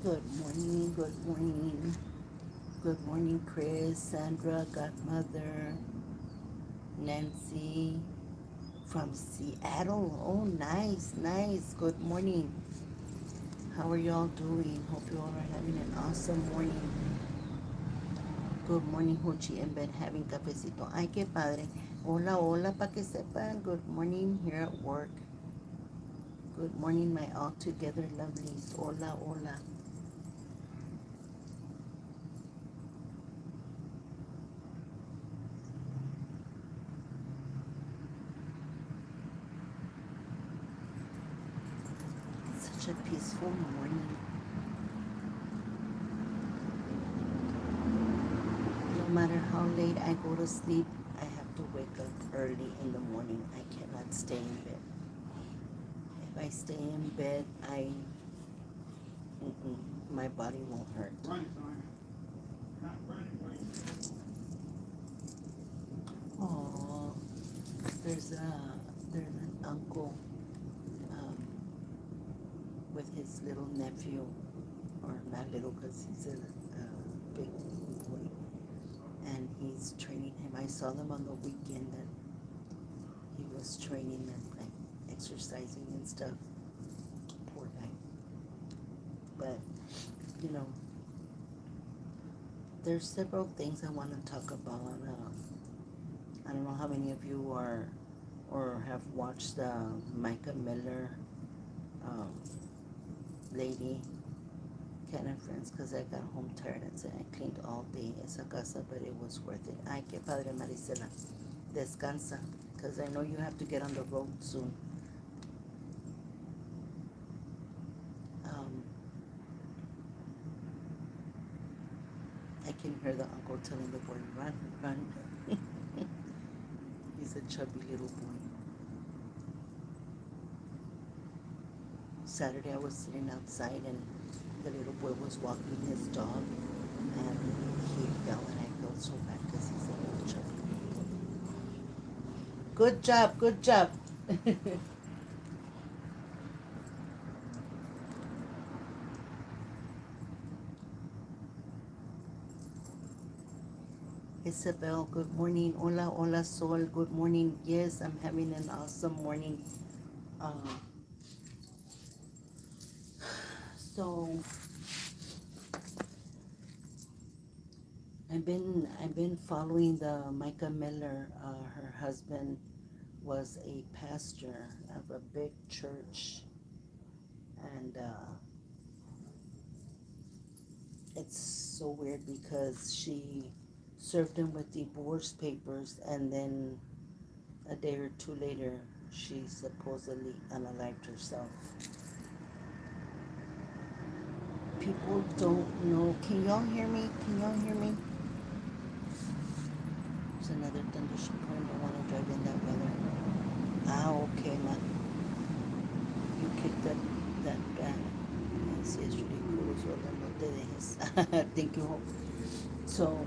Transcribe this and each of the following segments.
Good morning, good morning. Good morning, Chris, Sandra, Godmother, Nancy from Seattle. Oh, nice, nice. Good morning. How are y'all doing? Hope you all are having an awesome morning. Good morning, Hochi, en bed having cafecito. Ay, qué padre. Hola, hola, pa' que sepan. Good morning here at work. Good morning, my all together lovelies. Hola, hola. Such a peaceful morning. No matter how late I go to sleep, I have to wake up early in the morning. I cannot stay in bed. If I stay in bed, my body won't hurt. Oh, there's a there's an uncle um, with his little nephew, or not little, because he's a big boy, and he's training him. I saw them on the weekend that he was training them, like exercising and stuff. Poor guy. But you know, there's several things I want to talk about. I don't know how many of you are or have watched the Micah Miller um, lady Cat and Friends, because I got home tired and said I cleaned all day esa casa, but it was worth it. Ay, qué padre, Marisela. Descansa, because I know you have to get on the road soon. Um, I can hear the uncle telling the boy, run, run. He's a chubby little boy. Saturday I was sitting outside and the little boy was walking his dog and he fell and I felt so bad because he's a little chubby. Good job, good job. Isabel, good morning. Hola, hola, Sol, good morning. Yes, I'm having an awesome morning. Uh, so I've been following the Micah Miller. Her husband was a pastor of a big church, and it's so weird because she served him with divorce papers, and then a day or two later, she supposedly unalived herself. People don't know. Can y'all hear me? Can y'all hear me? There's another thunderstorm. I don't want to drive in that weather. Ah, okay, man. You kicked that back. Yes, yesterday cool as well. No te dejes. Thank you, Hope. So,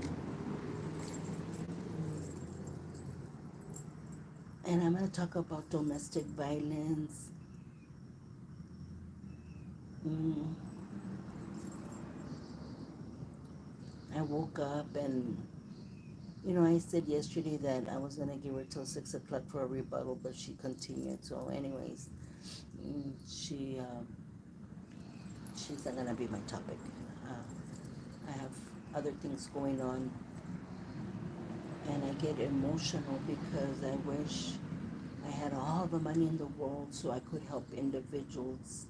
and I'm going to talk about domestic violence. Mm, I woke up and, I said yesterday that I was going to give her till 6 o'clock for a rebuttal, but she continued. So, anyways, she she's not gonna be my topic. I have other things going on, and I get emotional because I wish I had all the money in the world so I could help individuals.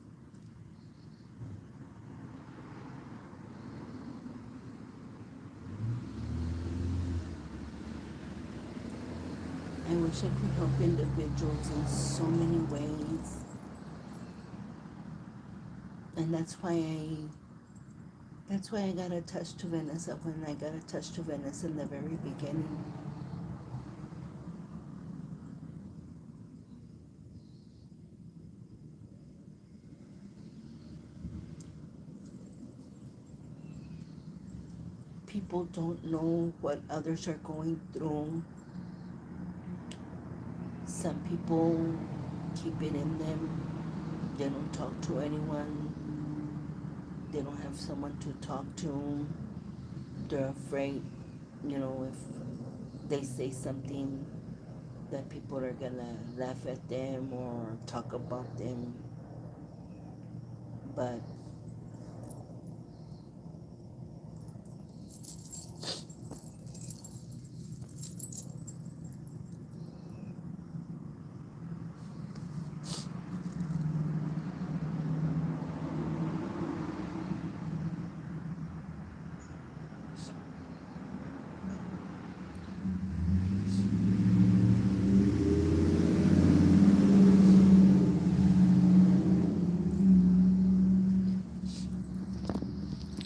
I wish I could help individuals in so many ways, and that's why I got attached to Vanessa when I got attached to Vanessa in the very beginning. People don't know what others are going through. Some people keep it in them. They don't talk to anyone. they don't have someone to talk to. They're afraid, if they say something that people are gonna laugh at them or talk about them. But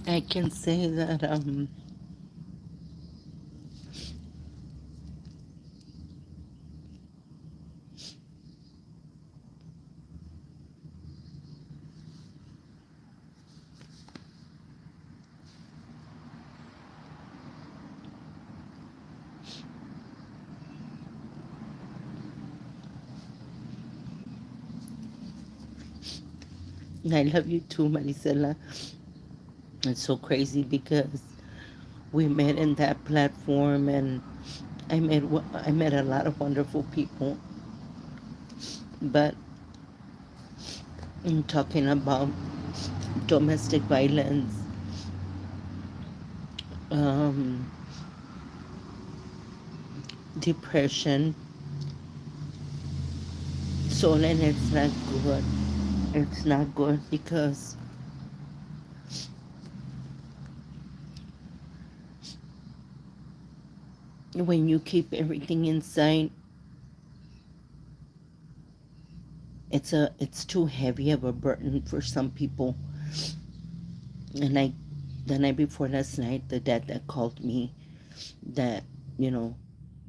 I can say that I love you too, Marisela. It's so crazy because we met in that platform, and I met a lot of wonderful people. But in talking about domestic violence, um, depression, so then it's not good. It's not good because when you keep everything inside, it's too heavy of a burden for some people. And the night before last night, the dad that called me, that you know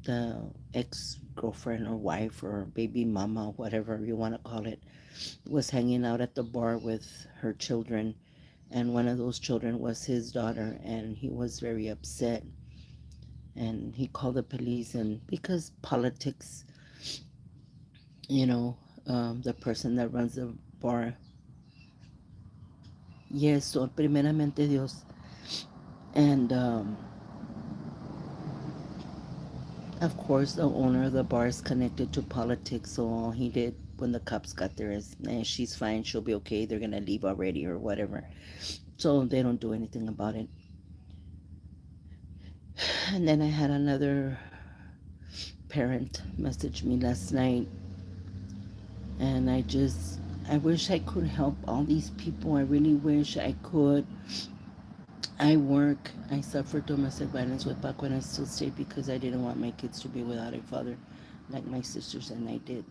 the ex girlfriend or wife or baby mama, whatever you want to call it, was hanging out at the bar with her children, and one of those children was his daughter, and he was very upset, and he called the police. And because politics, you know the person that runs the bar, yes, so primeramente Dios. And of course, the owner of the bar is connected to politics, so all he did when the cops got there is, she's fine, she'll be okay, they're gonna leave already or whatever. So they don't do anything about it. And then I had another parent message me last night, and I wish I could help all these people. I really wish I could. I suffered domestic violence with Paco, and I still stayed because I didn't want my kids to be without a father like my sisters and I did.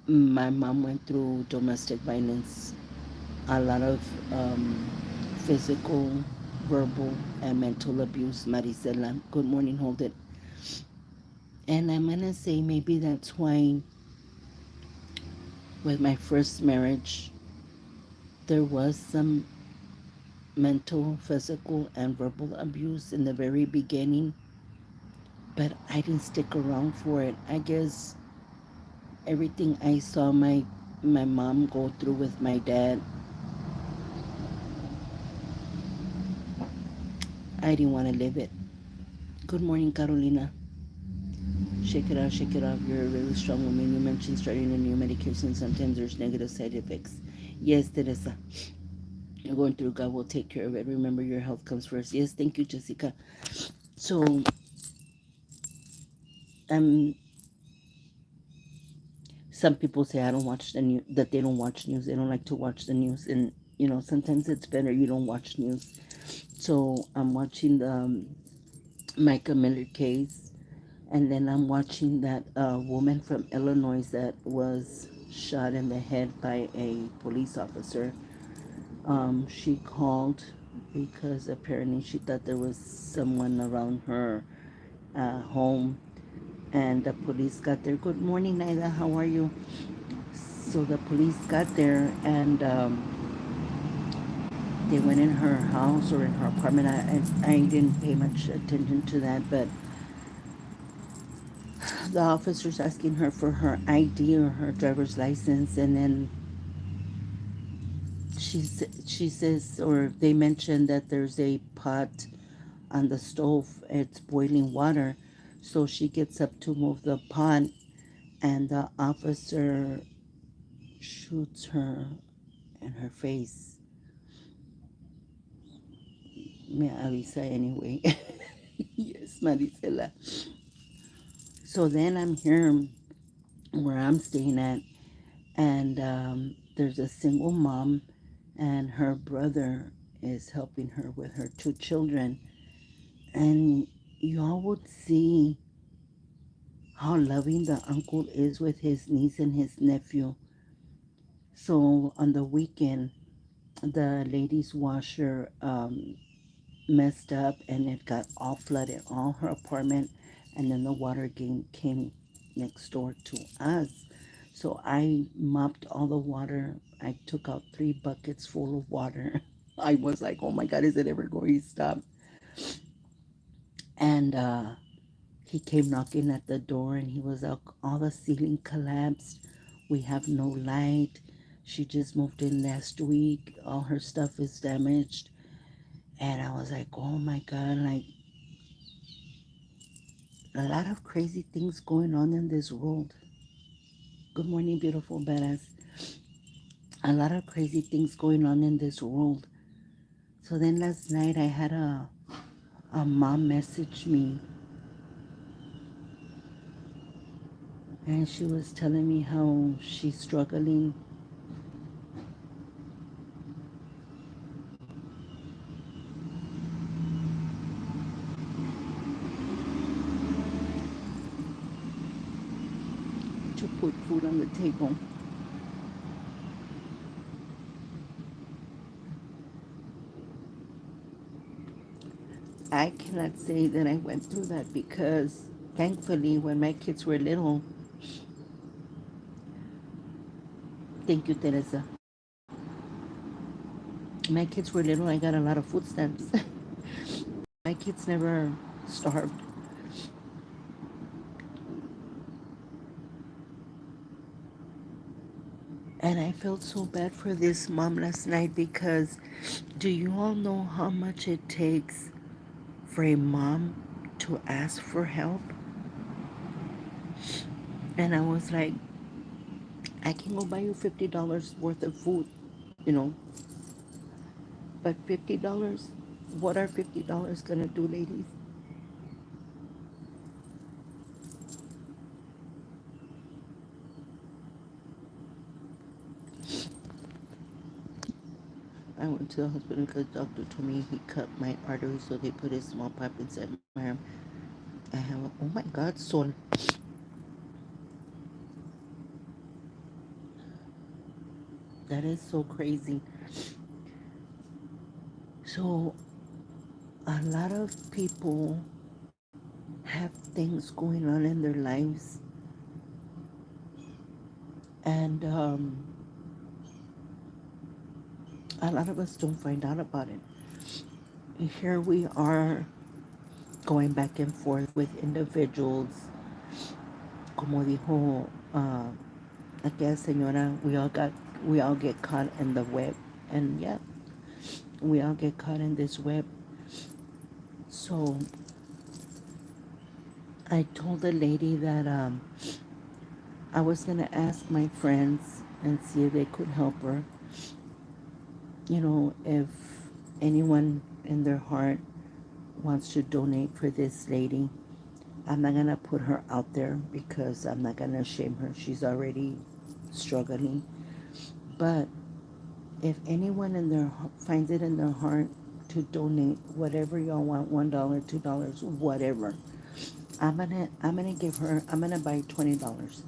My mom went through domestic violence, a lot of physical, verbal, and mental abuse. Marisela, good morning, hold it. And I'm gonna say maybe that's why with my first marriage there was some mental, physical, and verbal abuse in the very beginning, but I didn't stick around for it. I guess everything I saw my mom go through with my dad, I didn't want to live it. Good morning, Carolina. Shake it off. You're a really strong woman. You mentioned starting a new medication. Sometimes there's negative side effects. Yes, Teresa. You're going through. God will take care of it. Remember, your health comes first. Yes, thank you, Jessica. So, um, some people say I don't watch the news. That they don't watch news. They don't like to watch the news, and sometimes it's better you don't watch news. So I'm watching the Micah Miller case, and then I'm watching that woman from Illinois that was shot in the head by a police officer. She called because apparently she thought there was someone around her home, and the police got there. Good morning, Naida. How are you? So the police got there, and they went in her house or in her apartment. I didn't pay much attention to that, but the officer's asking her for her ID or her driver's license, and then she says, or they mentioned that there's a pot on the stove. It's boiling water. So she gets up to move the pot, and the officer shoots her in her face. Me avisa anyway. Yes, Maricela. So then I'm here where I'm staying at, and there's a single mom, and her brother is helping her with her two children. And y'all would see how loving the uncle is with his niece and his nephew. So on the weekend, the ladies' washer messed up and it got all flooded, all her apartment, and then the water came next door to us. So I mopped all the water. I took out 3 buckets full of water. I was like, oh my God, is it ever going to stop? And he came knocking at the door and he was like, all the ceiling collapsed. We have no light. She just moved in last week. All her stuff is damaged. And I was like, oh my God, like a lot of crazy things going on in this world. Good morning, beautiful badass. A lot of crazy things going on in this world. So then last night I had a mom message me and she was telling me how she's struggling to put food on the table. I cannot say that I went through that because thankfully when my kids were little, thank you, Teresa. My kids were little, I got a lot of food stamps. My kids never starved. And I felt so bad for this mom last night because do you all know how much it takes for a mom to ask for help? And I was like, I can go buy you $50 worth of food, you know, but $50, what are $50 gonna do, ladies? I went to the hospital because the doctor told me he cut my artery, so they put a small pipe inside my arm. I have, oh my God, Sol. That is so crazy. So, a lot of people have things going on in their lives, and a lot of us don't find out about it. Here we are going back and forth with individuals, como dijo aquella señora, we all get caught in the web, and yeah, we all get caught in this web. So I told the lady that I was gonna ask my friends and see if they could help her. You know, if anyone in their heart wants to donate for this lady, I'm not gonna put her out there because I'm not gonna shame her. She's already struggling. But if anyone in their finds it in their heart to donate whatever y'all want, $1, $2, whatever, I'm gonna give her. I'm gonna buy $20.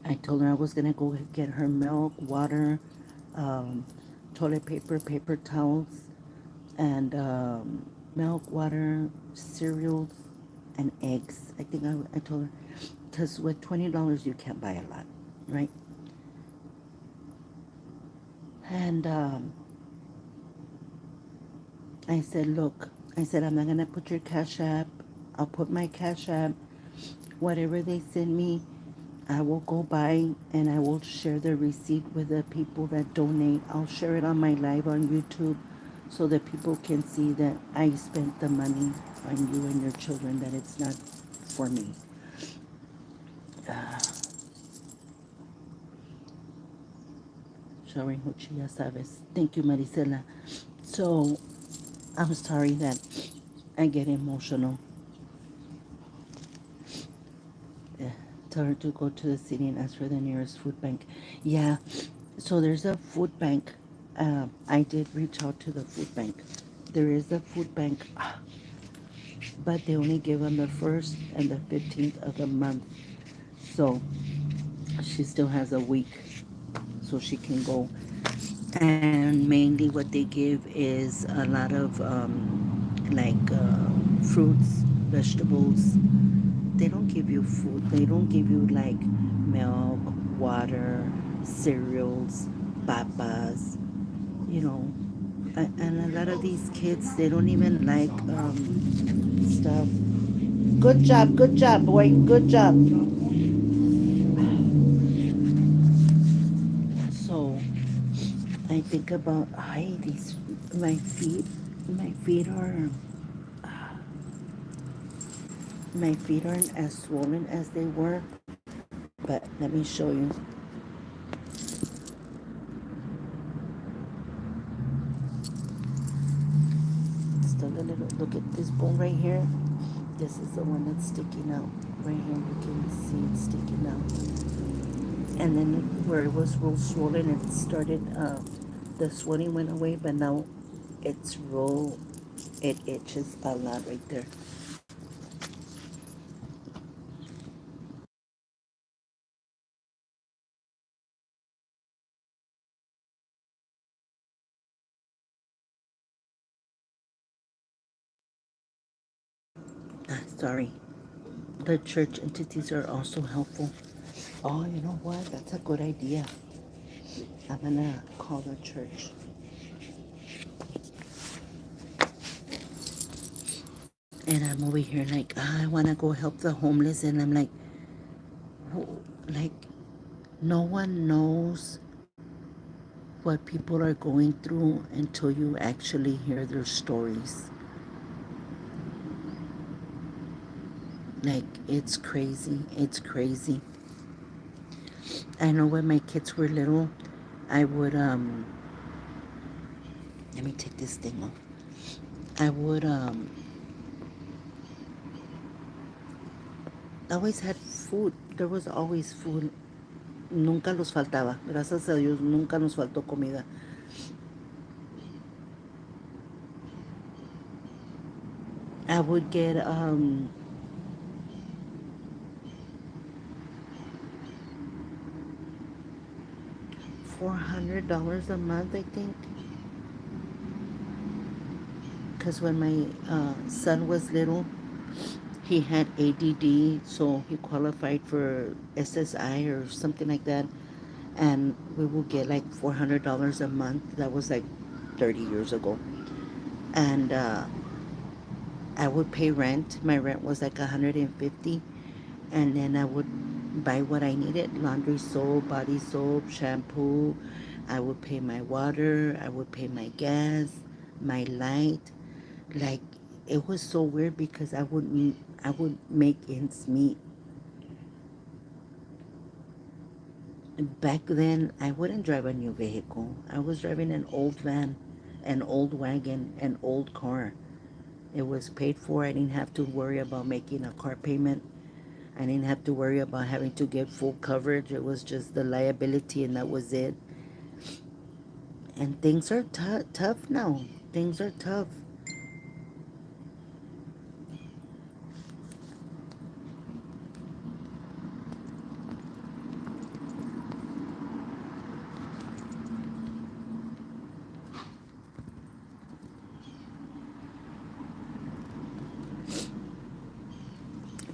I told her I was gonna go get her milk, water, um, toilet paper, paper towels, and milk, water, cereals, and eggs. I think I told her because with $20 you can't buy a lot, right? And I said, look, I said I'm not gonna put your cash app. I'll put my cash app, whatever they send me. I will go by and I will share the receipt with the people that donate. I'll share it on my live on YouTube so that people can see that I spent the money on you and your children, that it's not for me. Showing Huchi, ya sabes. Thank you, Maricela. So, I'm sorry that I get emotional. Uh, Tell her to go to the city and ask for the nearest food bank. Yeah, so there's a food bank. I did reach out to the food bank. There is a food bank, but they only give them the 1st and the 15th of the month. So she still has a week so she can go. And mainly what they give is a lot of fruits, vegetables. They don't give you food. They don't give you like milk, water, cereals, papas, you know. And a lot of these kids, they don't even like stuff. Good job, boy. Good job. So I think about, hi, these, my feet, my feet are, my feet aren't as swollen as they were, but let me show you. Still a little, look at this bone right here. This is the one that's sticking out. Right here, you can see it sticking out. And then where it was real swollen, it started, the swelling went away, but now it's real, it itches a lot right there. Sorry. The church entities are also helpful. Oh, you know what? That's a good idea. I'm gonna call the church. And I'm over here like, I wanna go help the homeless. And I'm like, like, no one knows what people are going through until you actually hear their stories. Like, it's crazy. It's crazy. I know when my kids were little, I would, let me take this thing off. I would, always had food. There was always food. Nunca los faltaba. Gracias a Dios, nunca nos faltó comida. I would get $400 a month, I think. Because when my son was little, he had ADD, so he qualified for SSI or something like that. And we would get like $400 a month. That was like 30 years ago. And I would pay rent. My rent was like 150, and then I would buy what I needed: laundry soap, body soap, shampoo. I would pay my water. I would pay my gas, my light. Like, it was so weird because I would make ends meet. Back then, I wouldn't drive a new vehicle. I was driving an old van, an old wagon, an old car. It was paid for. I didn't have to worry about making a car payment. I didn't have to worry about having to get full coverage. It was just the liability, and that was it. And things are tough now. Things are tough.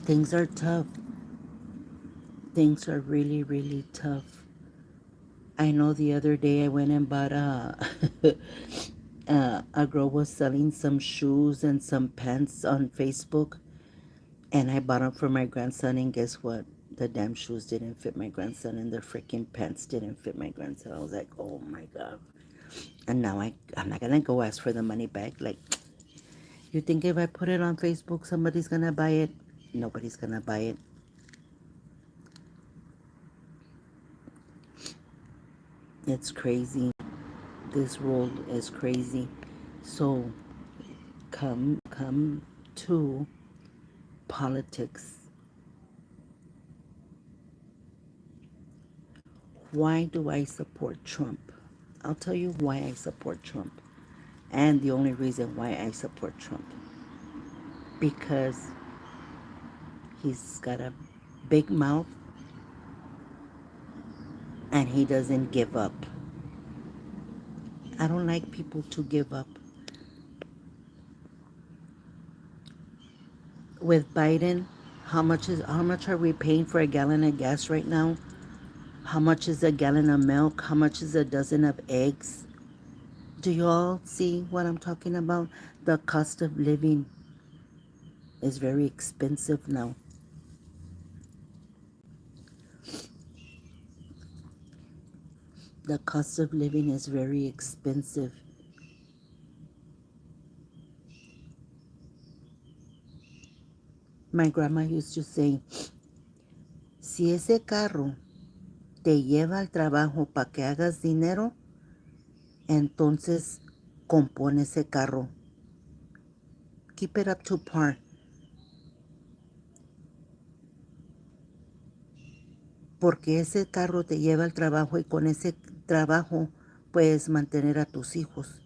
Things are tough. Things are really, really tough. I know the other day I went and bought a girl was selling some shoes and some pants on Facebook, and I bought them for my grandson. And guess what? The damn shoes didn't fit my grandson, and the freaking pants didn't fit my grandson. I was like, oh my God. And now I'm not gonna go ask for the money back. Like, you think if I put it on Facebook, somebody's gonna buy it? Nobody's gonna buy it. It's crazy. This world is crazy. So come to politics. Why do I support Trump? I'll tell you why I support Trump. And the only reason why I support Trump. Because he's got a big mouth and he doesn't give up. I don't like people to give up. With Biden, how much are we paying for a gallon of gas right now? How much is a gallon of milk? How much is a dozen of eggs? Do you all see what I'm talking about? The cost of living is very expensive now. The cost of living is very expensive. My grandma used to say, si ese carro te lleva al trabajo para que hagas dinero, entonces compone ese carro. Keep it up to par. Porque ese carro te lleva al trabajo y con ese trabajo puedes mantener a tus hijos.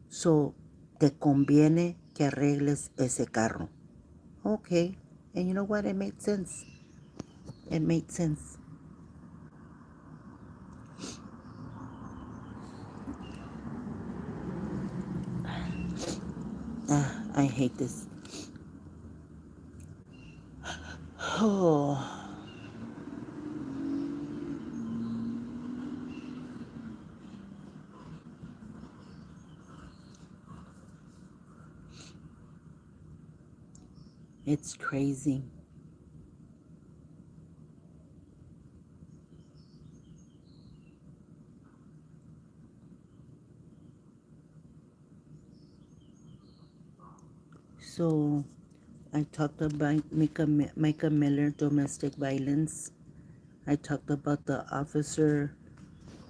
So, te conviene que arregles ese carro. Okay. And you know what? It made sense. It made sense. I hate this. Oh, it's crazy. So, I talked about Micah Miller, domestic violence. I talked about the officer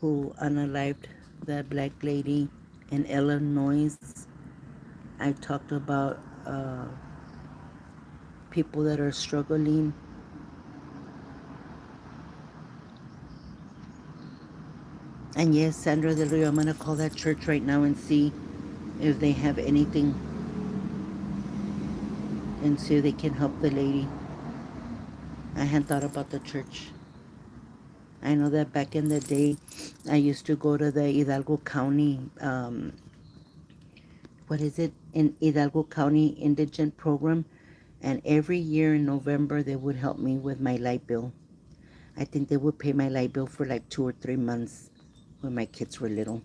who unalived that black lady in Illinois. I talked about people that are struggling. And yes, Sandra Del Rio, I'm going to call that church right now and see if they have anything and see if they can help the lady. I hadn't thought about the church. I know that back in the day, I used to go to the Hidalgo County, what is it, in Hidalgo County Indigent Program, and every year in November they would help me with my light bill. I think they would pay my light bill for like 2 or 3 months when my kids were little.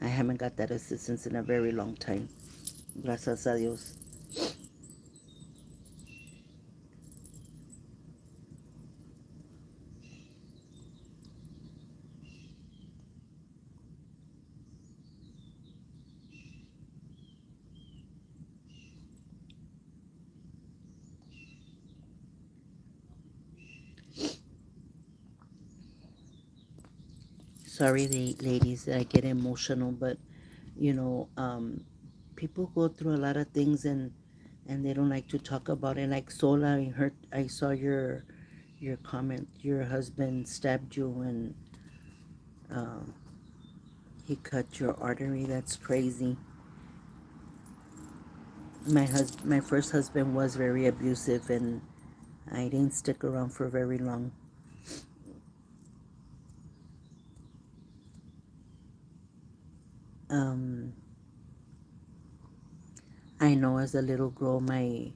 I haven't got that assistance in a very long time. Gracias a Dios. Sorry, ladies, I get emotional, but you know, people go through a lot of things and they don't like to talk about it. Like Sola, I saw your comment. Your husband stabbed you and uh, he cut your artery. That's crazy. My first husband was very abusive, and I didn't stick around for very long. Um, I know as a little girl, my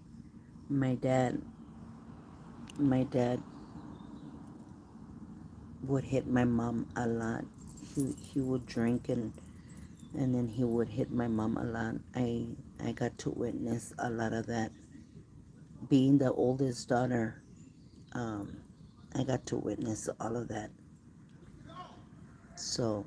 dad my dad would hit my mom a lot. He would drink and then he would hit my mom a lot. I got to witness a lot of that. Being the oldest daughter, Um, I got to witness all of that. So,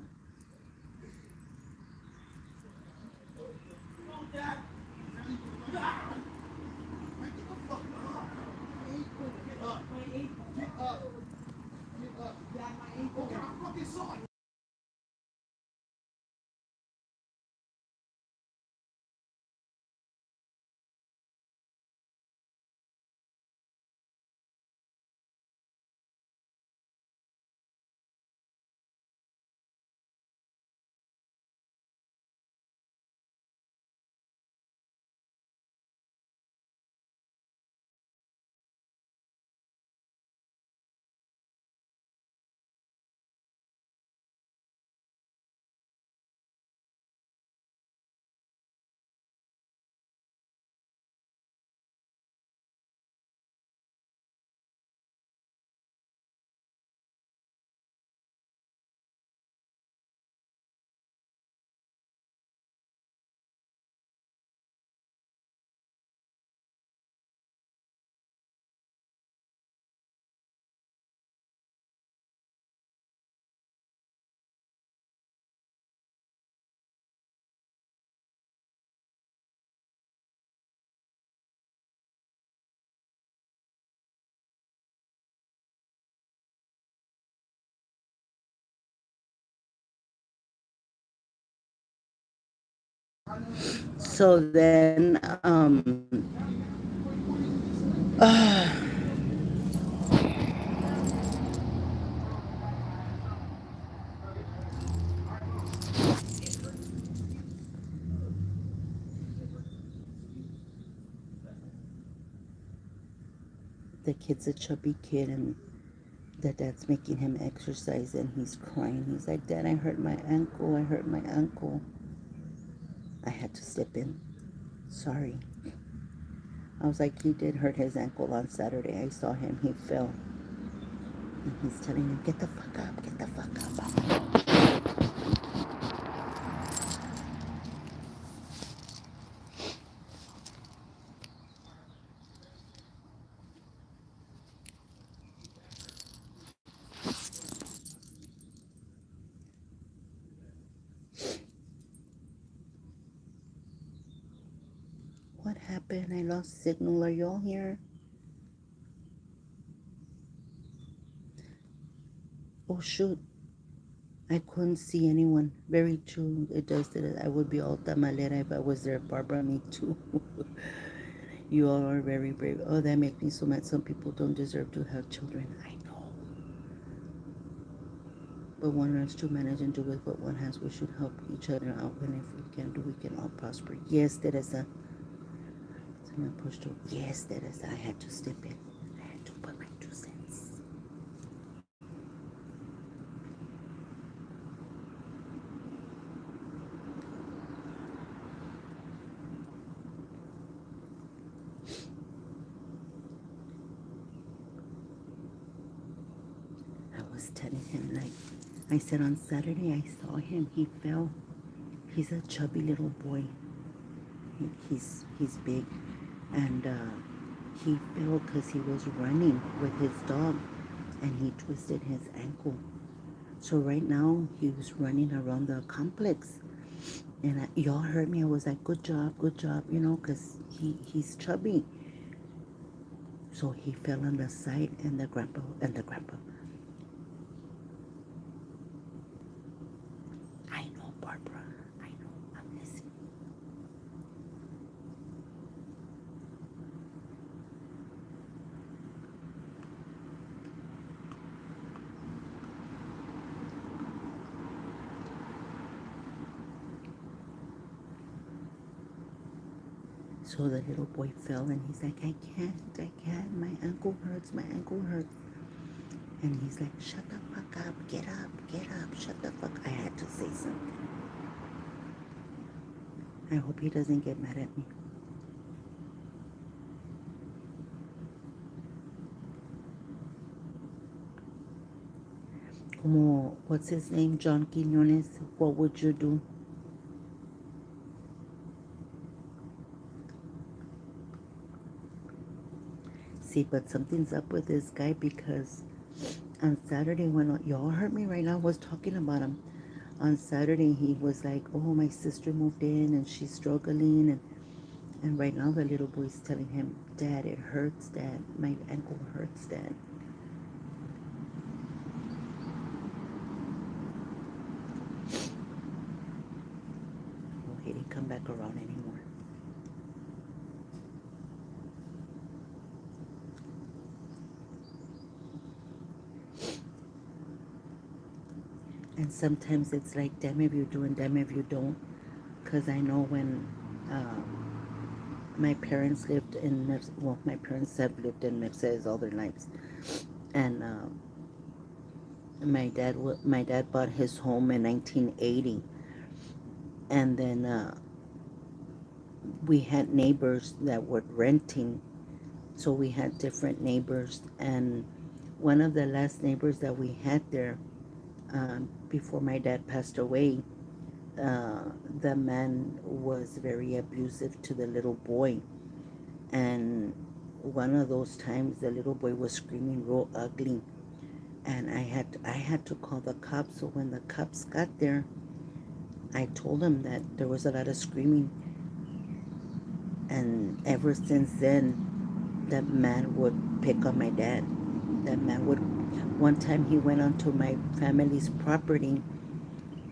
then, the kid's a chubby kid, and the dad's making him exercise, and he's crying. He's like, Dad, I hurt my ankle. I hurt my ankle. I had to step in. Sorry. I was like, he did hurt his ankle on Saturday. I saw him. He fell. And he's telling him, get the fuck up. Get the fuck up. What happened? I lost signal. Are y'all here? Oh, shoot. I couldn't see anyone. Very true. It does that. I would be all tamalera if I was there. Barbara, me too. You all are very brave. Oh, that makes me so mad. Some people don't deserve to have children. I know. But one learns to manage and do with what one has. We should help each other out. And if we can do, we can all prosper. Yes, Teresa. Someone pushed through. Yes, Teresa. I had to step in. I had to put my 2 cents. I was telling him, like, I said on Saturday, I saw him. He fell. He's a chubby little boy. He's big, and he fell because he was running with his dog, and he twisted his ankle. So right now he was running around the complex, and y'all heard me. I was like, good job, you know, because he's chubby. So he fell on the side, and the grandpa. I know, Barbara. I know. I'm listening. So the little boy fell, and he's like, I can't. My ankle hurts. My ankle hurts. And he's like, shut the fuck up. Get up. Shut the fuck. I had to say something. I hope he doesn't get mad at me. Como, what's his name? John Quinones. What would you do? crazy, but something's up with this guy because on Saturday, when y'all heard me right now, I was talking about him. On Saturday, he was like, "Oh, my sister moved in and she's struggling," and right now the little boy's telling him, "Dad, it hurts, Dad. My ankle hurts, Dad." Well, he didn't come back around anymore. And sometimes it's like, damn if you do and damn if you don't. Because I know when uh, my parents lived in, well, my parents have lived in Mercedes all their lives. And my dad bought his home in 1980. And then we had neighbors that were renting. So we had different neighbors. And one of the last neighbors that we had there, before my dad passed away, the man was very abusive to the little boy. And one of those times, the little boy was screaming real ugly, and I had to call the cops. So when the cops got there, I told them that there was a lot of screaming, and ever since then, that man would pick on my dad. That man would. One time, he went onto my family's property.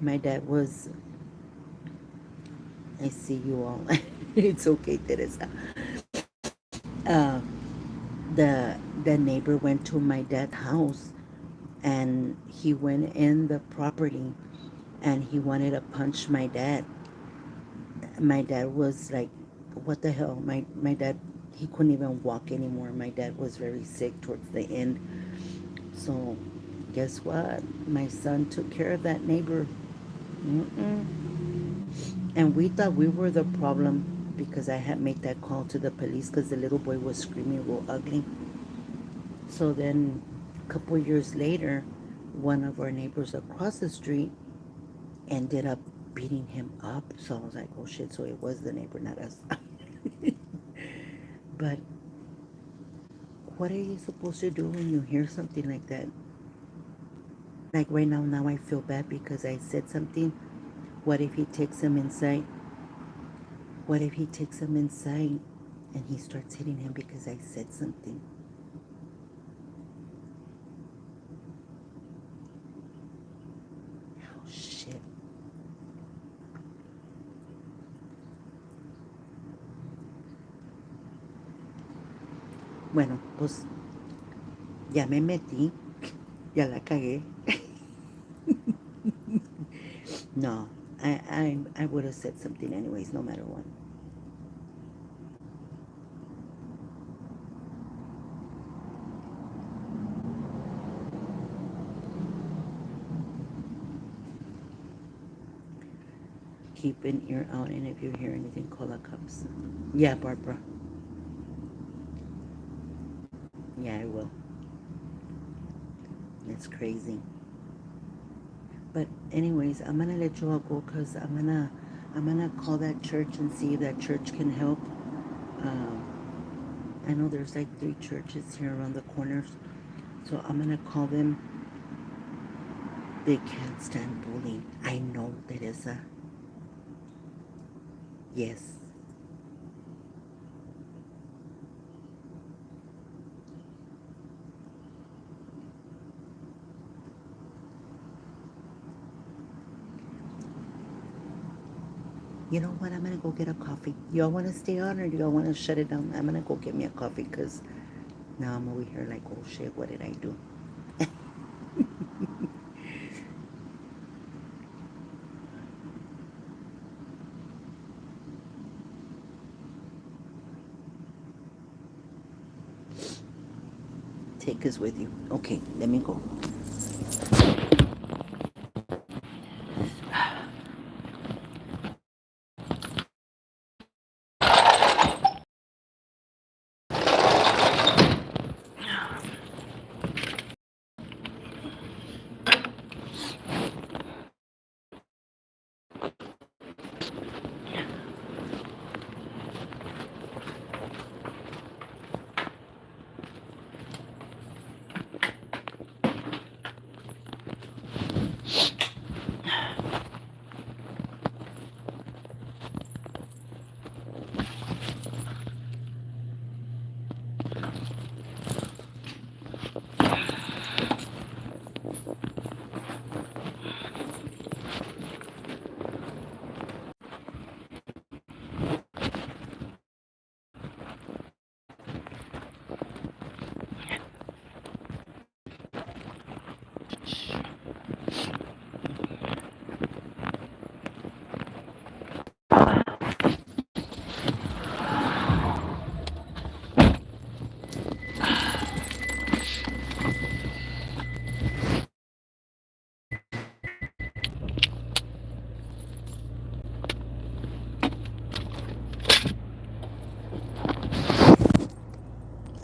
My dad was. I see you all. It's okay, Teresa. Uh, the neighbor went to my dad's house, and he went in the property, and he wanted to punch my dad. My dad was like, what the hell? My dad, he couldn't even walk anymore. My dad was very sick towards the end. So guess what? My son took care of that neighbor. Mm-mm. And we thought we were the problem because I had made that call to the police because the little boy was screaming real ugly. So then a couple years later, one of our neighbors across the street ended up beating him up. So I was like, oh shit, so it was the neighbor, not us. But what are you supposed to do when you hear something like that? Like right now I feel bad because I said something. What if he takes him inside? What if he takes him inside and he starts hitting him because I said something? Oh shit. Bueno, pues ya me metí, ya la cagué. No, I would have said something anyways, no matter what. Keep an ear out, and if you hear anything, call the cops. Yeah, Barbara. Yeah, I will. It's crazy. But anyways, I'm gonna let you all go because I'm gonna call that church and see if that church can help. I know there's like 3 churches here around the corners, so I'm gonna call them. They can't stand bullying. I know, Teresa. Yes. You know what? I'm gonna go get a coffee. Y'all want to stay on, or do y'all want to shut it down? I'm gonna go get me a coffee because now I'm over here like, oh shit, what did I do? Take us with you. Okay, let me go.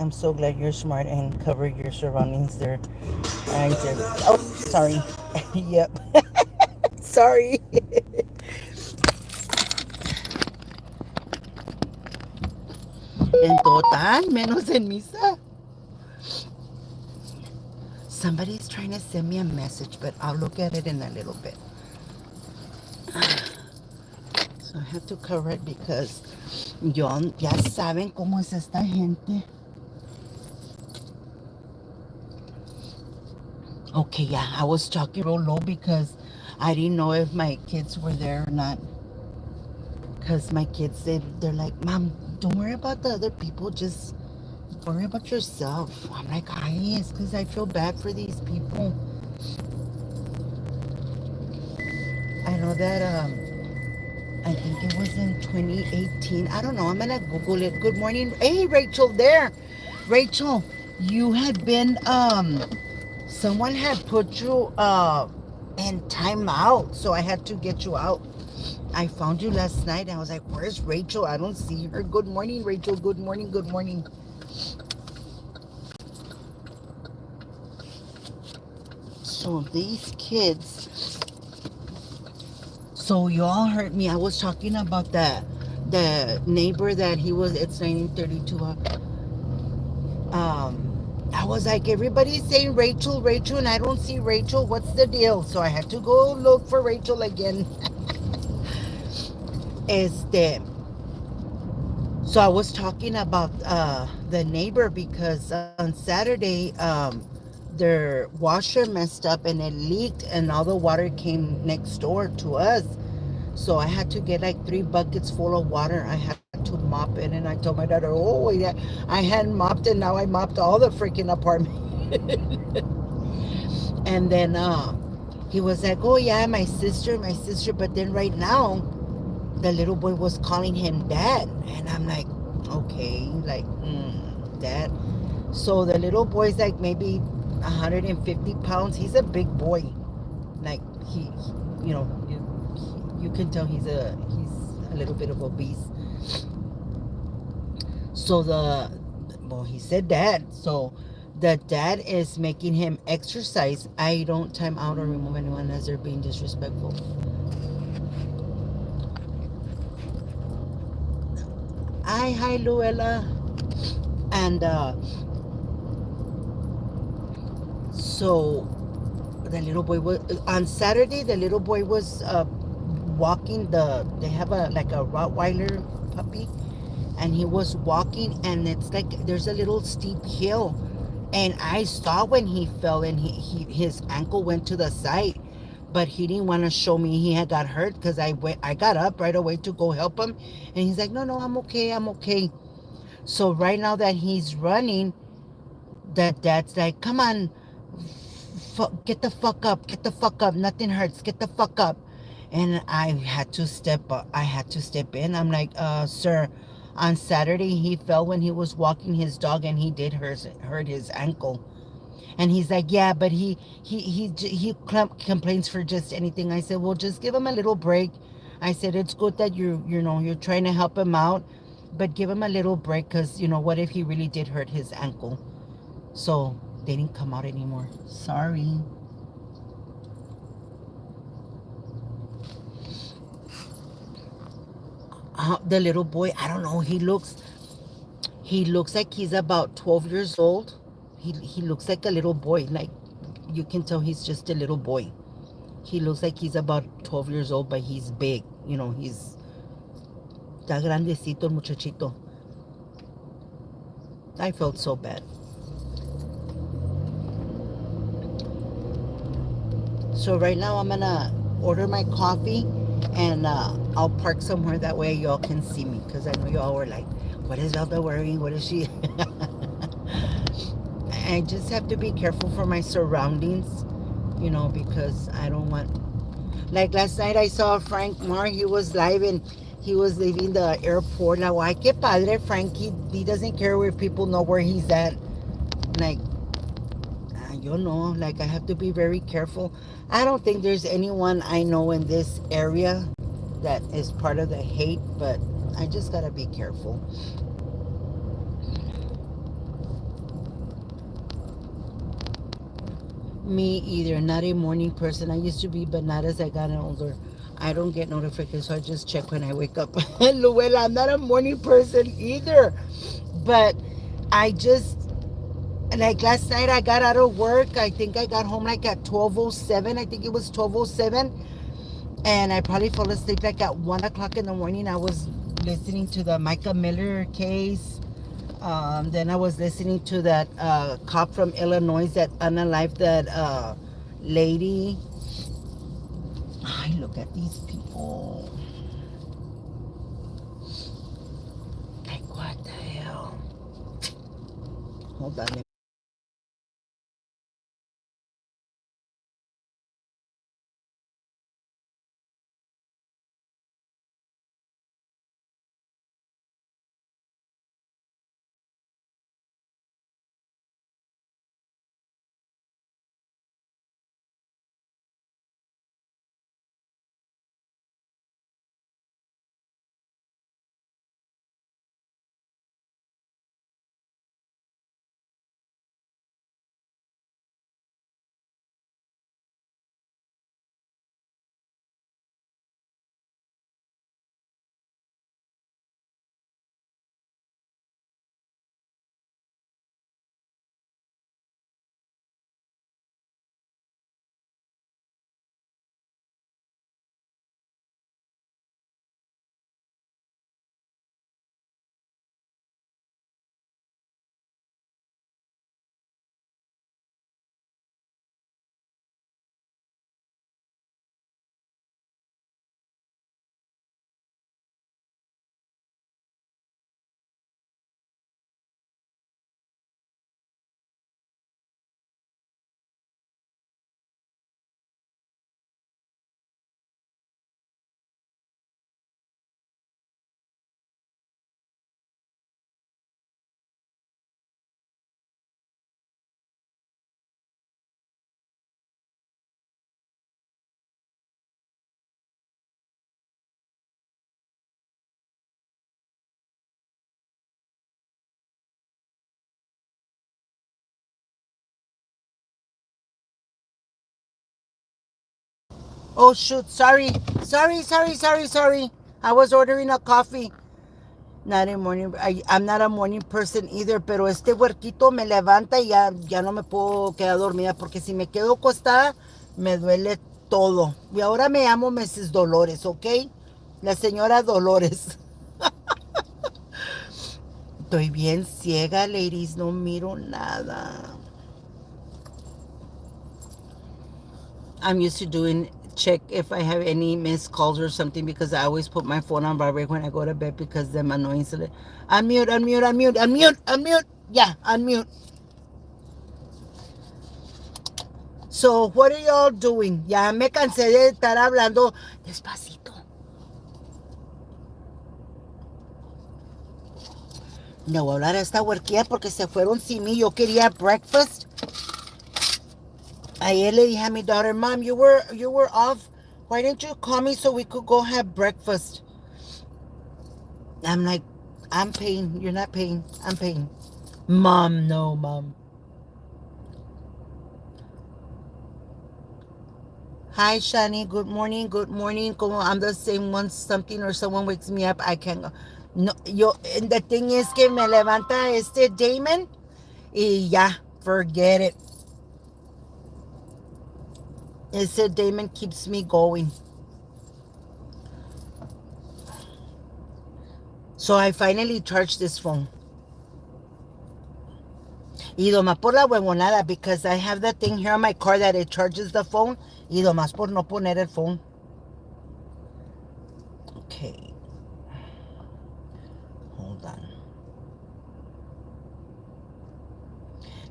I'm so glad you're smart and cover your surroundings there. I did. Oh, sorry. Yep. Sorry. En total, menos en misa. Somebody's trying to send me a message, but I'll look at it in a little bit. So I have to cover it because ya saben cómo es esta gente. Okay, yeah, I was talking real low because I didn't know if my kids were there or not. Because my kids, they're like, Mom, don't worry about the other people, just worry about yourself. I'm like, it's because I feel bad for these people. I know that I think it was in 2018. I don't know. I'm gonna Google it. Good morning. Hey, Rachel, there. Rachel, you had been someone had put you in timeout, so I had to get you out. I found you last night. And I was like, "Where's Rachel? I don't see her." Good morning, Rachel. Good morning. Good morning. So these kids. So y'all heard me. I was talking about the neighbor that he was. It's 1932. I was like, everybody's saying Rachel, Rachel, and I don't see Rachel. What's the deal? So I had to go look for Rachel again. Este, so I was talking about the neighbor because on Saturday, their washer messed up and it leaked, and all the water came next door to us. So I had to get like 3 buckets full of water. I had to mop it, and I told my daughter, "Oh, yeah, I hadn't mopped it. Now I mopped all the freaking apartment." And then he was like, "Oh yeah, my sister, my sister." But then right now, the little boy was calling him dad, and I'm like, okay, like dad. So the little boy's like maybe 150 pounds. He's a big boy. Like you know, you can tell he's a little bit of obese. So well, he said dad. So the dad is making him exercise. I don't time out or remove anyone as they're being disrespectful. Hi, Luella. And so the little boy was on Saturday. The little boy was walking. They have a like a Rottweiler puppy, and he was walking, and it's like there's a little steep hill, and I saw when he fell, and his ankle went to the side, but he didn't want to show me he had got hurt because I got up right away to go help him, and he's like, no, I'm okay, I'm okay. So right now that he's running, that dad's like, come on, get the fuck up, get the fuck up, nothing hurts, get the fuck up. And I had to step in. I'm like, sir, on Saturday he fell when he was walking his dog, and he did hurt his ankle. And he's like, yeah, but he complains for just anything. I said, well, just give him a little break. I said, it's good that you're trying to help him out, but give him a little break, because what if he really did hurt his ankle? So they didn't come out anymore. Sorry. The little boy, I don't know. He looks like he's about 12 years old. He looks like a little boy. Like you can tell he's just a little boy. He looks like he's about 12 years old, but he's big. He's está grandecito el muchachito. I felt so bad. So right now I'm gonna order my coffee, and I'll park somewhere, that way y'all can see me, because I know y'all were like, what is Velda wearing? What is she? I just have to be careful for my surroundings, because I don't want. Like last night, I saw Frank Marr. He was live, and he was leaving the airport. Like, why que padre, Frank. He doesn't care where people know where he's at. Like, like I have to be very careful. I don't think there's anyone I know in this area that is part of the hate, but I just gotta be careful. Me either. Not a morning person. I used to be, but not as I got older. I don't get notifications, so I just check when I wake up. Luella, I'm not a morning person either. But I just like last night I got out of work. I think I got home like at 12:07. I think it was 12:07. And I probably fell asleep like at 1 o'clock in the morning. I was listening to the Micah Miller case. Then I was listening to that cop from Illinois that unalived that lady. I look at these people. Like, what the hell? Hold on. Oh, shoot. Sorry. Sorry. I was ordering a coffee. Not a morning. I'm not a morning person either, pero este huerquito me levanta y ya no me puedo quedar dormida porque si me quedo acostada me duele todo. Y ahora me llamo Mrs. Dolores, ¿ok? La señora Dolores. Estoy bien ciega, ladies, no miro nada. I'm used to doing check if I have any missed calls or something because I always put my phone on vibrate when I go to bed because them annoying. Unmute. Yeah, unmute. So, what are y'all doing? Ya me cansé de estar hablando despacito. No voy a hablar a esta huerquilla porque se fueron sin mí. Yo quería breakfast. Ayer le dije a mi daughter, Mom, you were off. Why didn't you call me so we could go have breakfast? I'm like, I'm paying. You're not paying. I'm paying. Mom, no, Mom. Hi, Shani. Good morning. Good morning. Como I'm the same once something or someone wakes me up, I can't go. No, and the thing is que me levanta este Damon y ya, forget it. Ese Damon keeps me going. So I finally charged this phone. Y nomás por la huevonada, because I have that thing here on my car that it charges the phone. Y nomás por no poner el phone. Okay, hold on.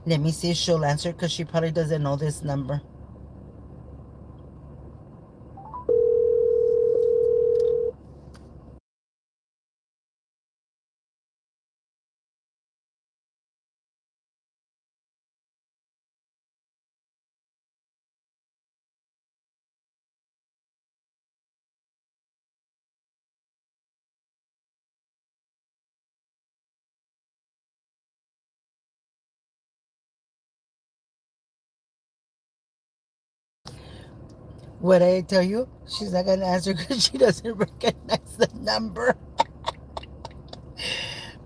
Let me see if she'll answer because she probably doesn't know this number. What I tell you? She's not gonna answer because she doesn't recognize the number.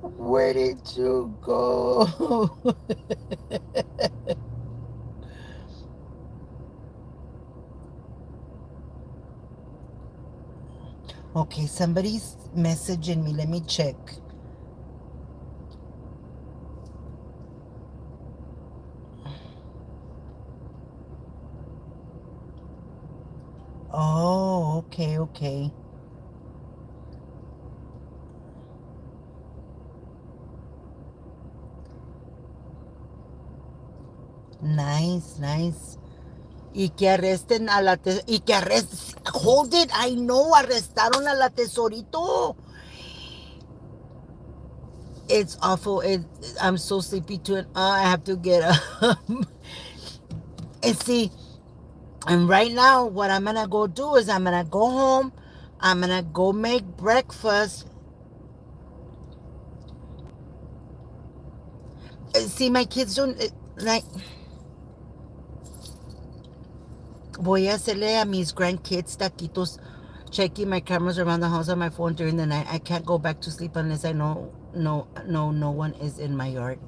Where did you go? Okay, somebody's messaging me. Let me check. Oh, okay, okay. Nice, nice. Y que arresten a la y que arresten. Hold it, I know, arrestaron a la tesorito. It's awful. I'm so sleepy too, and I have to get up. And see, and right now, what I'm gonna go do is I'm gonna go home. I'm gonna go make breakfast. See, my kids don't like. Voy a hacerle a mis grandkids taquitos. Checking my cameras around the house on my phone during the night. I can't go back to sleep unless I know no one is in my yard.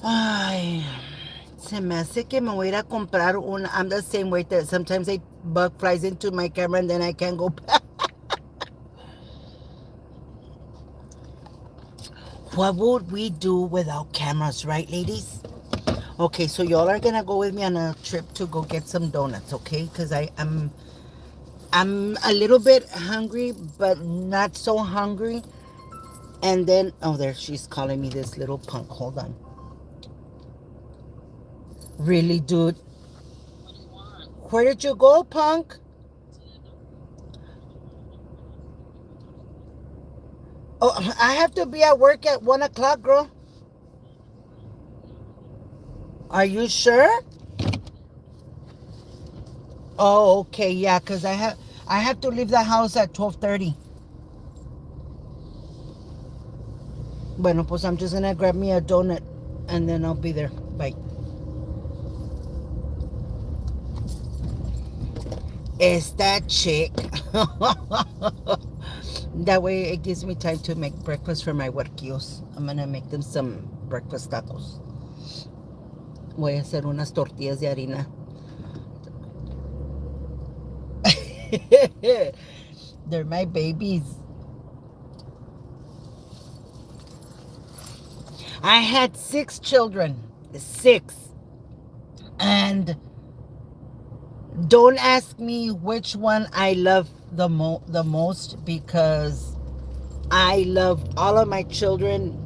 Ay, se me hace que me voy a ir a comprar un. I'm the same way that sometimes a bug flies into my camera and then I can't go back. What would we do without cameras, right, ladies? Okay, so y'all are gonna go with me on a trip to go get some donuts, okay? Because I'm a little bit hungry, but not so hungry. And then, oh, there she's calling me, this little punk. Hold on. Really, dude? Where did you go, punk? Oh, I have to be at work at 1 o'clock, girl. Are you sure? Oh, okay, yeah, cause I have to leave the house at 12:30. Bueno, pues I'm just gonna grab me a donut, and then I'll be there. Bye. Esta chick. That way it gives me time to make breakfast for my huerquillos. I'm gonna make them some breakfast tacos. Voy a hacer unas tortillas de harina. They're my babies. I had 6 children. 6. And don't ask me which one I love the most, because I love all of my children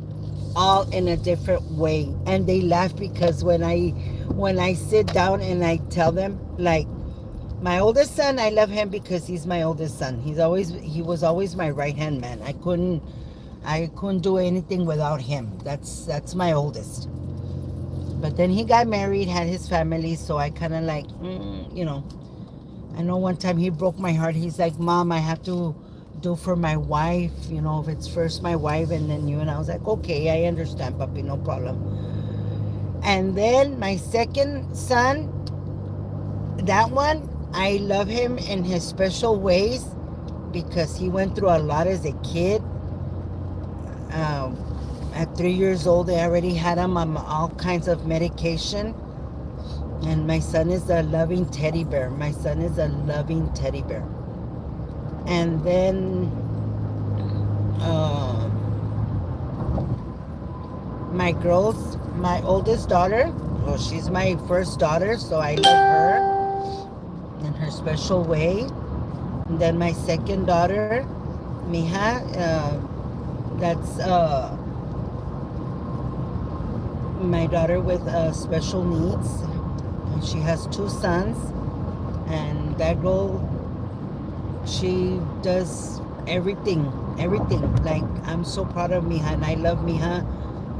all in a different way. And they laugh because when I sit down and I tell them, like, my oldest son, I love him because he's my oldest son. He was always my right hand man. I couldn't do anything without him. That's my oldest. But then he got married, had his family, so I kind of like, I know one time he broke my heart. He's like, Mom, I have to do for my wife, if it's first my wife and then you. And I was like, okay, I understand, puppy, no problem. And then my second son, that one, I love him in his special ways because he went through a lot as a kid. Um, at 3 years old, they already had him on all kinds of medication. And my son is a loving teddy bear. My son is a loving teddy bear. And then, uh, My girls, my oldest daughter, well, she's my first daughter, so I love her in her special way. And then my second daughter, Mija, that's my daughter with special needs. And she has two sons, and that girl, she does everything, everything. Like, I'm so proud of Mija, and I love Mija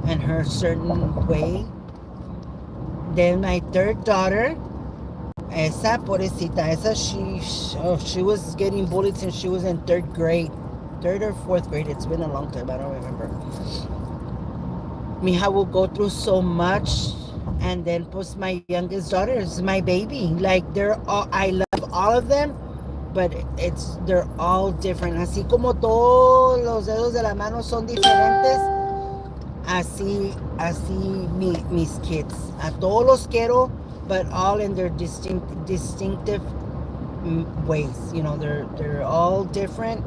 and her certain way. Then my third daughter, esa pobrecita, esa she was getting bullied since she was in third grade, third or fourth grade. It's been a long time. I don't remember. Mija will go through so much, and then pues my youngest daughter is my baby. Like they're all, I love all of them, but they're all different. Así como todos los dedos de la mano son diferentes, así mis kids. A todos los quiero, but all in their distinctive ways. You know, they're all different,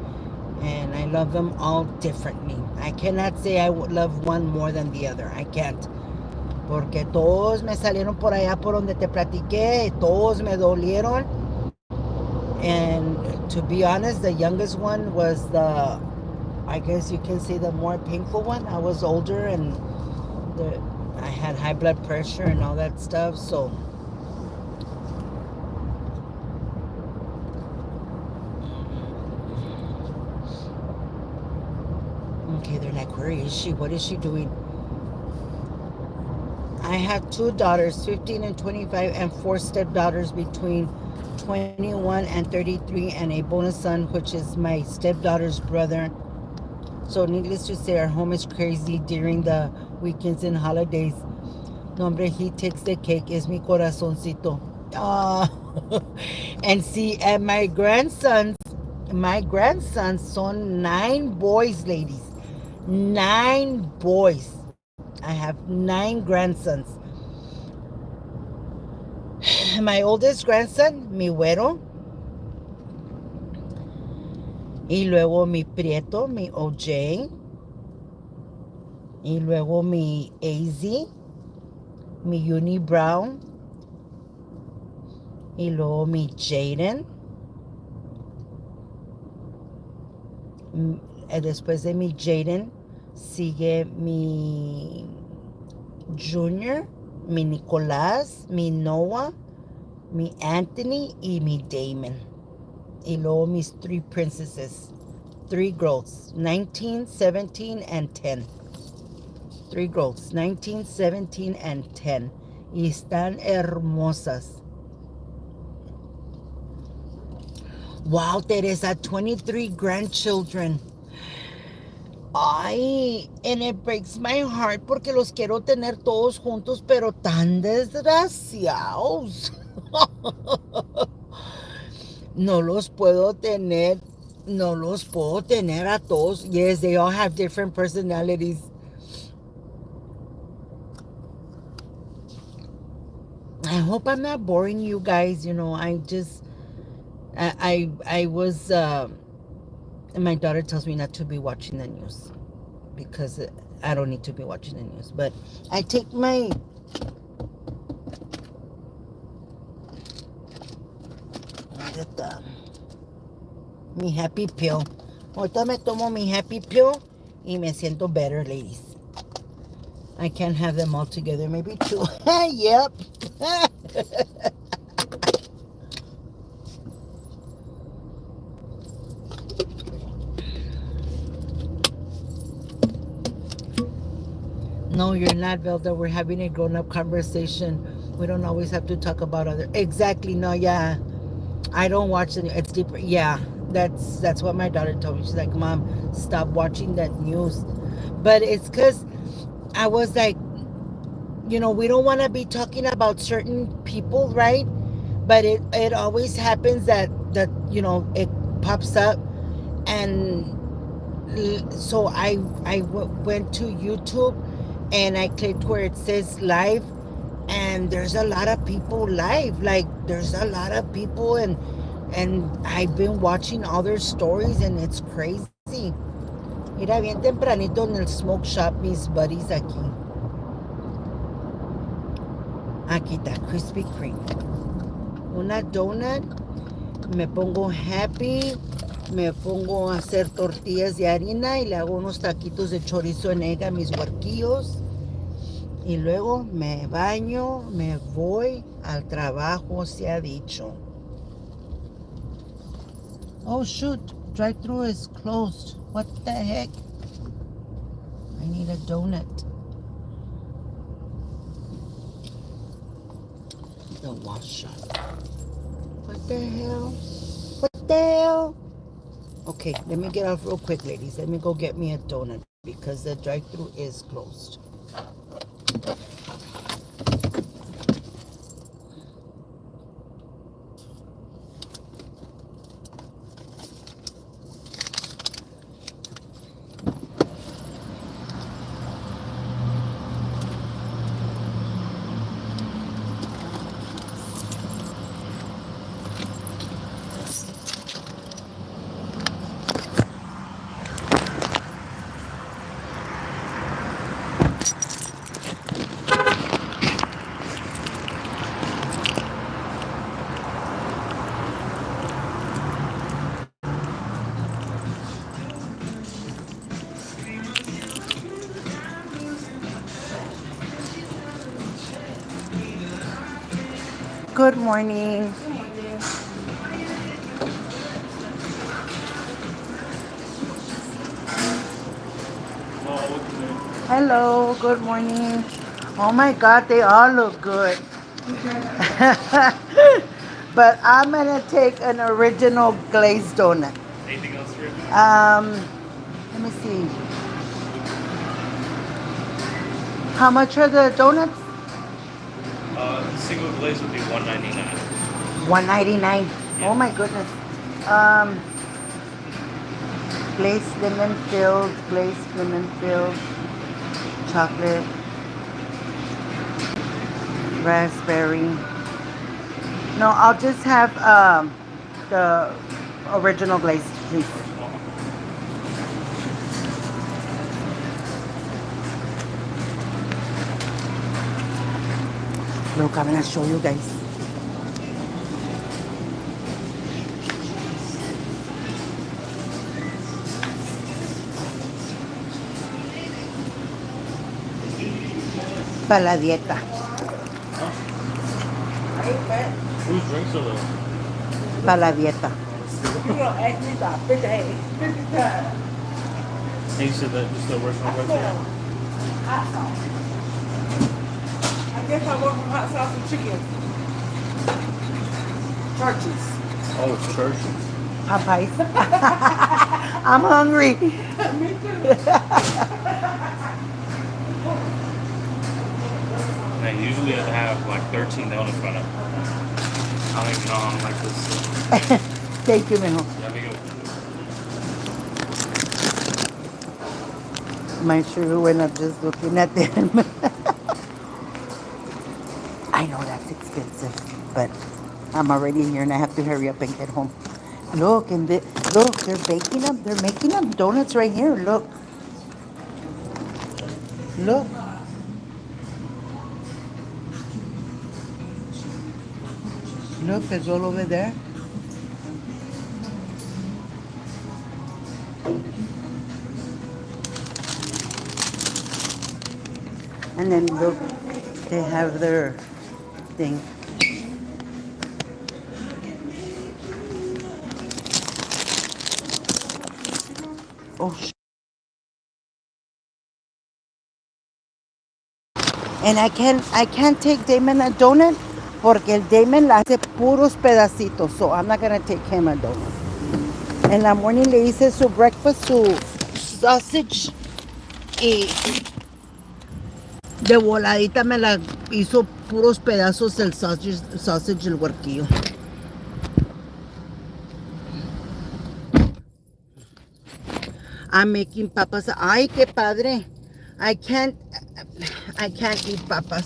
and I love them all differently. I cannot say I would love one more than the other. I can't. Porque todos me salieron por allá por donde te platiqué, todos me dolieron. And to be honest, the youngest one was I guess you can say the more painful one. I was older, and I had high blood pressure and all that stuff. So okay, they're like, where is she? What is she doing? I have two daughters, 15 and 25, and four stepdaughters between 21 and 33, and a bonus son, which is my stepdaughter's brother. So, needless to say, our home is crazy during the weekends and holidays. No, hombre, he takes the cake. Es mi corazoncito. Ah, and see, and my grandsons son 9 boys, ladies. 9 boys. I have 9 grandsons. My oldest grandson, mi güero, y luego mi prieto, mi OJ, y luego mi AZ, mi Uni Brown, y luego mi Jaden. Después de mi Jaden sigue mi Junior, mi Nicolás, mi Noah, mi Anthony y mi Damon. Y luego mis 3 princesses. 3 girls, 19, 17, and 10. 3 girls, 19, 17, and 10. Y están hermosas. Wow, Teresa, 23 grandchildren. Ay, and it breaks my heart porque los quiero tener todos juntos, pero tan desgraciados. No los puedo tener, no los puedo tener a todos. Yes, they all have different personalities. I hope I'm not boring you guys. You know, I was, my daughter tells me not to be watching the news because I don't need to be watching the news. But I take my mi happy pill. Ahorita me tomo mi happy pill y me siento better, ladies. I can't have them all together. Maybe 2. Yep. No, you're not, Velda. We're having a grown-up conversation. We don't always have to talk about other. Exactly. No, yeah. I don't watch the news. It's deeper. Yeah, that's what my daughter told me. She's like, Mom, stop watching that news. But it's because I was like, we don't want to be talking about certain people, right? But it always happens that it pops up, and so I went to YouTube, and I clicked where it says live, and there's a lot of people live. Like there's a lot of people, and I've been watching all their stories, and it's crazy. Mira, bien tempranito en el smoke shop, mis buddies aquí. Aquí está, Krispy Kreme. Una donut. Me pongo happy. Me pongo a hacer tortillas de harina y le hago unos taquitos de chorizo en ella a mis huerquillos. Y luego me baño, me voy al trabajo, se ha dicho. Oh shoot, drive-thru is closed. What the heck? I need a donut. The wash shop. What the hell? What the hell? Okay, let me get off real quick, ladies. Let me go get me a donut because the drive-thru is closed. Good morning. Hello, good morning. Oh my God, they all look good. But I'm gonna take an original glazed donut. Anything else here? Let me see. How much are the donuts? Single glaze would be $1.99. $1.99. Yeah. Oh my goodness. Glazed lemon filled, chocolate, raspberry. No, I'll just have the original glaze, please. Look, I'm gonna show you guys. Para la dieta. Whose drinks are those? Para la dieta. You gonna ask me about 50 times. And you said that just the original right there? Hot sauce. I guess I want some hot sauce and chicken. Churches. Oh, it's Church's. Popeyes. I'm hungry. Me too. And usually I have like 13 donuts by now. I don't even know how I'm like this. Thank you, mijo. Yeah, we go. My sugar went up just looking at them. I know that's expensive, but I'm already here and I have to hurry up and get home. Look, look, they're baking them. They're making them donuts right here. Look. Look. Look, there's all over there. And then look, they have their thing. Oh, and I can't take Damon a donut porque el Damon la hace puros pedacitos, so I'm not gonna take him a donut. En la morning le hice su breakfast, su sausage, y de voladita me la hizo puros pedazos del sausage el huerquillo. I'm making papas. Ay, qué padre. I can't eat papas.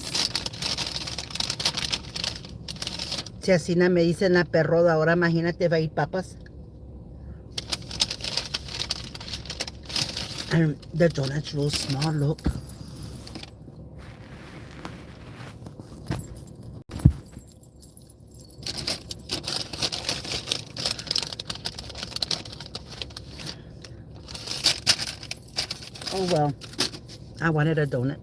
Si así no me dicen la perroda, ahora imagínate va a ir papas. And the donut's real small, look. Oh well, I wanted a donut.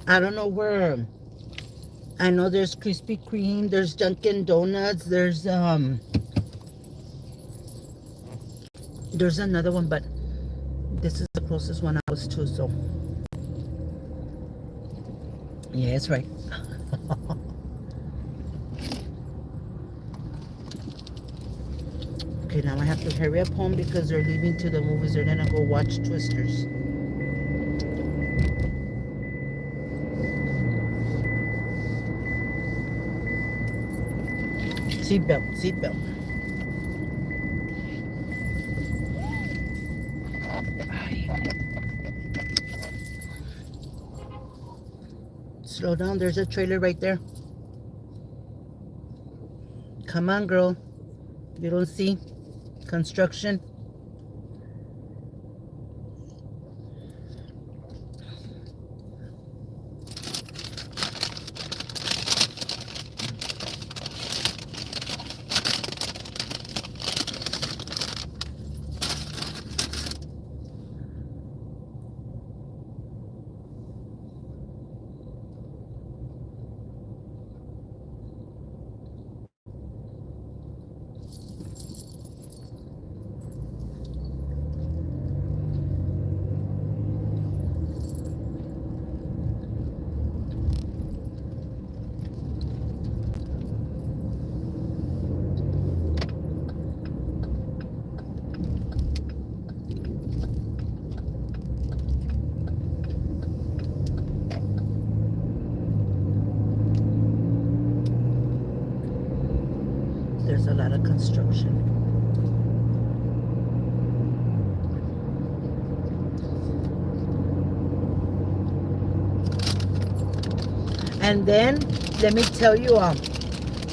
I don't know where. I know there's Krispy Kreme, there's Dunkin' Donuts, there's another one, but this is the closest one I was to, so yeah, it's right. Okay, now I have to hurry up home because they're leaving to the movies. They're gonna go watch Twisters. Seatbelt, seatbelt. Slow down, there's a trailer right there. Come on, girl. You don't see construction? There's a lot of construction. And then let me tell you,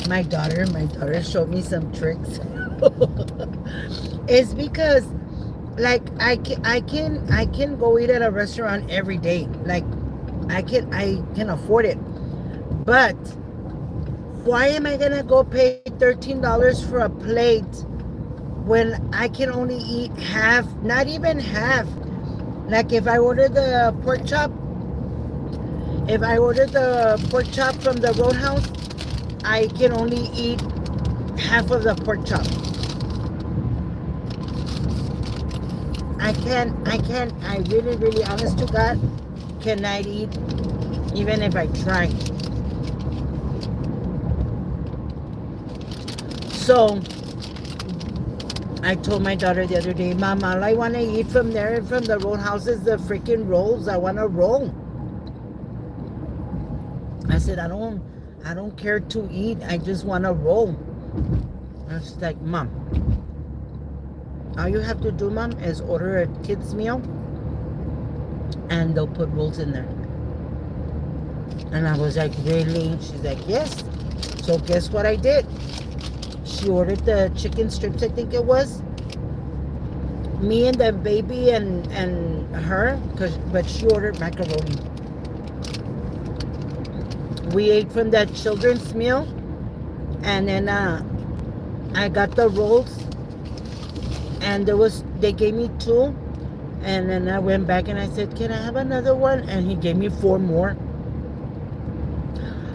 my daughter showed me some tricks. It's because like I can go eat at a restaurant every day. Like I can afford it. But why am I gonna go pay $13 for a plate when I can only eat half, not even half? Like if I order the pork chop from the Roadhouse, I can only eat half of the pork chop. I really, really, honest to God, cannot eat even if I try. So I told my daughter the other day, Mom, all I want to eat from there, from the Roadhouse, is the freaking rolls. I want a roll. I said, I don't care to eat. I just want a roll. And she's like, Mom, all you have to do, Mom, is order a kid's meal and they'll put rolls in there. And I was like, really? She's like, yes. So guess what I did? She ordered the chicken strips, I think it was. Me and the baby and her, but she ordered macaroni. We ate from that children's meal, and then I got the rolls, and they gave me two, and then I went back and I said, can I have another one? And he gave me four more.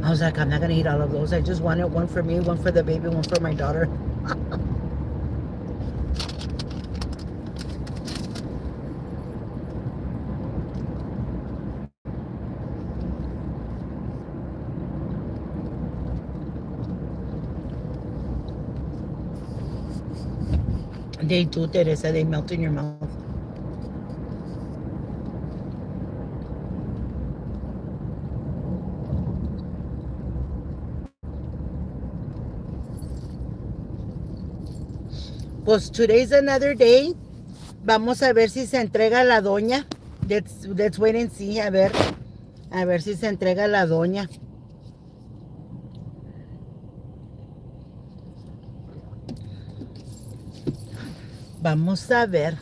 I was like, I'm not gonna eat all of those. I just wanted one for me, one for the baby, one for my daughter. They do, Teresa. They melt in your mouth. Pues today's another day. Vamos a ver si se entrega la doña. Let's wait and see. A ver si se entrega la doña. Vamos a ver.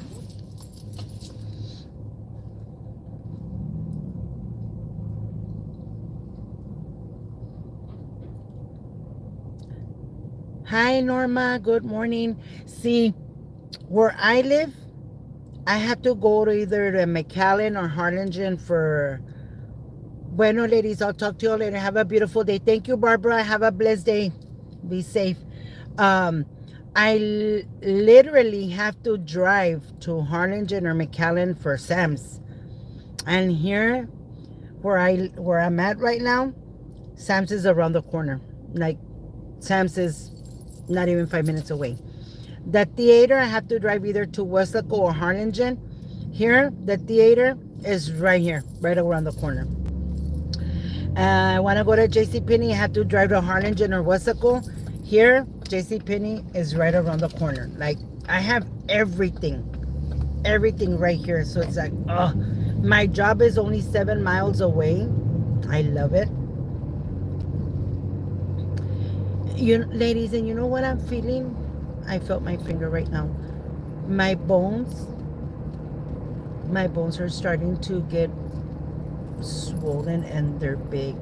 Hi, Norma. Good morning. Sí, Where I live, I have to go to either to McAllen or Harlingen for. Bueno, ladies, I'll talk to you all later. Have a beautiful day. Thank you, Barbara. Have a blessed day. Be safe. Um, literally have to drive to Harlingen or McAllen for Sam's. And here, where I'm at right now, Sam's is around the corner. Like Sam's is not even 5 minutes away. The theater, I have to drive either to Westlake or Harlingen. Here, the theater is right here, right around the corner. I want to go to JCPenney, I have to drive to Harlingen or Westlake. Here, JCPenney is right around the corner. Like, I have everything right here. So it's like, oh, my job is only 7 miles away. I love it. You ladies, and you know what I'm feeling? I felt my finger right now. My bones, my bones are starting to get swollen and they're big.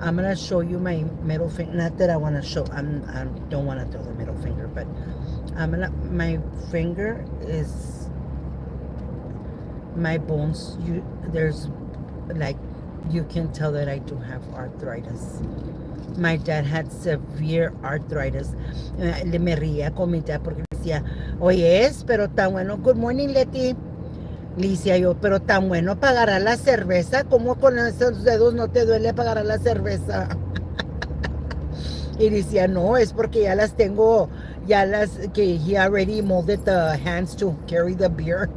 I'm gonna show you my middle finger. Not that I want to show. I don't want to throw the middle finger, but My finger is my bones. There's like you can tell that I do have arthritis. My dad had severe arthritis. Le me ría con mi dad porque decía, oyes, pero tan bueno. Good morning, Leti. Le decía yo, pero tan bueno pagará la cerveza. ¿Cómo con esos dedos no te duele pagar la cerveza? Y decía, no, es porque ya las tengo, que he already molded the hands to carry the beer.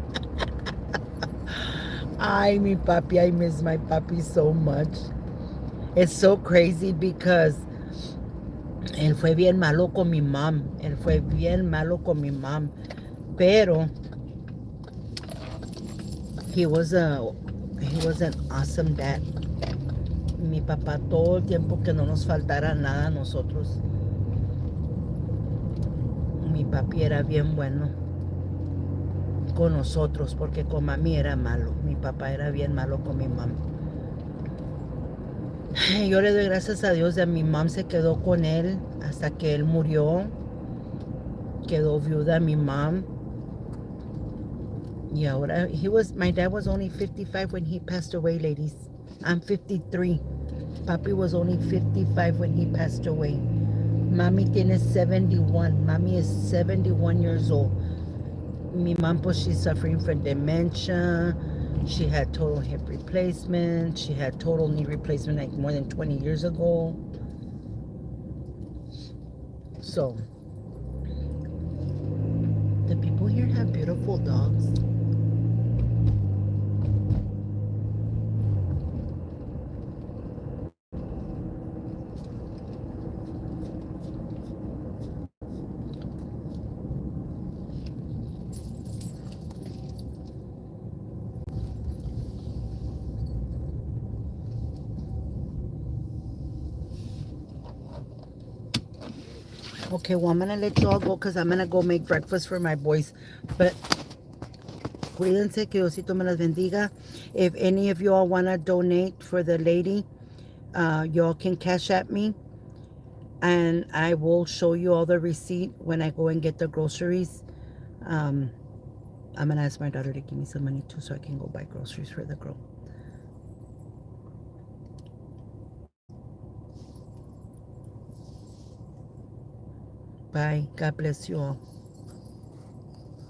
Ay, mi papi, I miss my papi so much. It's so crazy because él fue bien malo con mi mom. Él fue bien malo con mi mom. Pero he was an awesome dad. Mi papá todo el tiempo que no nos faltara nada a nosotros. Mi papi era bien bueno con nosotros porque con mami era malo. Mi papá era bien malo con mi mamá. Yo le doy gracias a Dios de mi mamá se quedó con él hasta que él murió. Quedó viuda mi mamá. Y ahora, my dad was only 55 when he passed away, ladies. I'm 53. Papi was only 55 when he passed away. Mami tiene 71. Mami is 71 years old. Mi mom, pues, she's suffering from dementia. She had total hip replacement. She had total knee replacement like more than 20 years ago. So, the people here have beautiful dogs. Okay, well, I'm going to let you all go because I'm going to go make breakfast for my boys. But cuídense, que Diosito me las bendiga. If any of you all want to donate for the lady, y'all can cash at me. And I will show you all the receipt when I go and get the groceries. I'm going to ask my daughter to give me some money too so I can go buy groceries for the girl. Bye. God bless you all.